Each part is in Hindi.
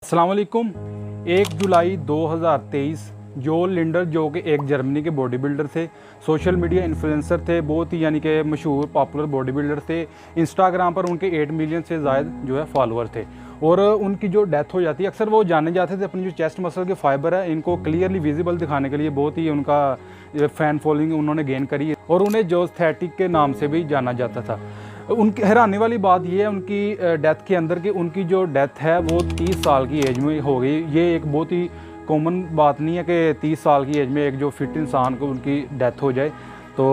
अस्सलाम वालेकुम। 1 जुलाई 2023 जोल लिंडर जो कि एक जर्मनी के बॉडी बिल्डर थे, सोशल मीडिया इन्फ्लुएंसर थे, बहुत ही यानी कि मशहूर पॉपुलर बॉडी बिल्डर थे। इंस्टाग्राम पर उनके 8 मिलियन से ज़ायद जो है फॉलोअर थे और उनकी जो डेथ हो जाती है अक्सर वो जाने जाते थे अपनी जो चेस्ट मसल के फाइबर है इनको क्लियरली विजिबल दिखाने के लिए। बहुत ही उनका फ़ैन फॉलोइंग उन्होंने गेन करी और उन्हें जोस्थेटिक के नाम से भी जाना जाता था। उनकी हैरानी वाली बात यह है उनकी डेथ के अंदर कि उनकी जो डेथ है वो 30 साल की एज में हो गई। ये एक बहुत ही कॉमन बात नहीं है कि 30 साल की एज में एक जो फिट इंसान को उनकी डेथ हो जाए। तो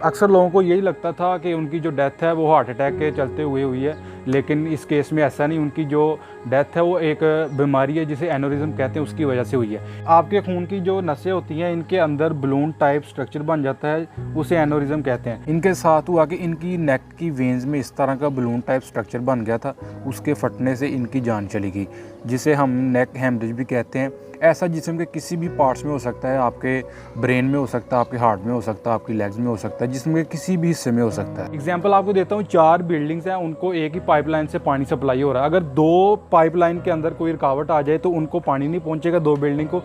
अक्सर लोगों को यही लगता था कि उनकी जो डेथ है वो हार्ट अटैक के चलते हुए हुई है, लेकिन इस केस में ऐसा नहीं। उनकी जो डेथ है वो एक बीमारी है जिसे एनोरिज्म कहते हैं, उसकी वजह से हुई है। आपके खून की जो नसें होती हैं इनके अंदर बलून टाइप स्ट्रक्चर बन जाता है, उसे एनोरिज्म कहते हैं। इनके साथ हुआ कि इनकी नेक की वेन्स में इस तरह का बलून टाइप स्ट्रक्चर बन गया था, उसके फटने से इनकी जान चली गई, जिसे हम नेक हेमरेज भी कहते हैं। ऐसा जिस्म के किसी भी पार्ट्स में हो सकता है, आपके ब्रेन में हो सकता है, आपके हार्ट में हो सकता है, आपकी लेग्स में हो सकता है, जिसम के किसी भी हिस्से में हो सकता है। एग्जांपल आपको देता हूँ, 4 बिल्डिंग्स हैं, उनको एक ही पाइपलाइन से पानी सप्लाई हो रहा है। अगर 2 पाइपलाइन के अंदर कोई रुकावट आ जाए तो उनको पानी नहीं पहुँचेगा 2 बिल्डिंग को,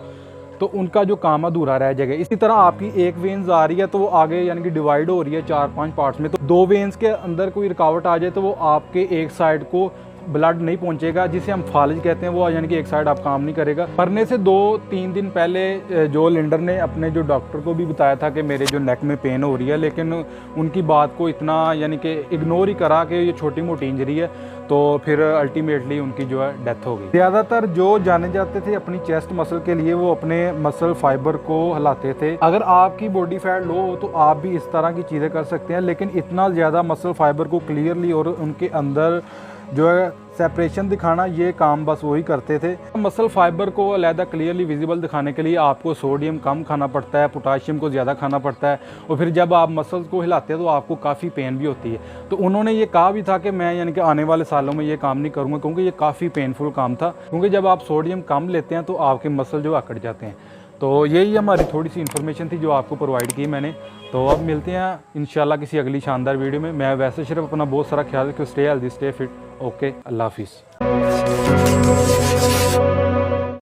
तो उनका जो काम अधूरा रह जाएगा। इसी तरह आपकी एक वेन्स आ रही है तो वो आगे यानी कि डिवाइड हो रही है 4-5 पार्ट्स में, तो 2 वेन्स के अंदर कोई रुकावट आ जाए तो वो आपके एक साइड को ब्लड नहीं पहुंचेगा, जिसे हम फालिज कहते हैं। वो यानी कि एक साइड आप काम नहीं करेगा। मरने से 2-3 दिन पहले जो लिंडर ने अपने जो डॉक्टर को भी बताया था कि मेरे जो नेक में पेन हो रही है, लेकिन उनकी बात को इतना यानी कि इग्नोर ही करा कि ये छोटी मोटी इंजरी है, तो फिर अल्टीमेटली उनकी जो है डेथ हो गई। ज़्यादातर जो जाने जाते थे अपनी चेस्ट मसल के लिए वो अपने मसल फाइबर को हिलाते थे। अगर आपकी बॉडी फैट लो हो तो आप भी इस तरह की चीज़ें कर सकते हैं, लेकिन इतना ज़्यादा मसल फाइबर को क्लियरली और उनके अंदर जो है सेपरेशन दिखाना, ये काम बस वही करते थे। मसल फाइबर को अलहदा क्लियरली विजिबल दिखाने के लिए आपको सोडियम कम खाना पड़ता है, पोटाशियम को ज़्यादा खाना पड़ता है, और फिर जब आप मसल्स को हिलाते हैं तो आपको काफ़ी पेन भी होती है। तो उन्होंने ये कहा भी था कि मैं यानी कि आने वाले सालों में ये काम नहीं करूँगा, क्योंकि ये काफ़ी पेनफुल काम था, क्योंकि जब आप सोडियम कम लेते हैं तो आपके मसल जो अकड़ जाते हैं। तो यही हमारी थोड़ी सी इन्फॉर्मेशन थी जो आपको प्रोवाइड की मैंने। तो अब मिलते हैं इंशाल्लाह किसी अगली शानदार वीडियो में। मैं वैसे सिर्फ अपना बहुत सारा ख्याल रखूँ, stay healthy, stay fit. Okay, अल्लाह हाफिज़।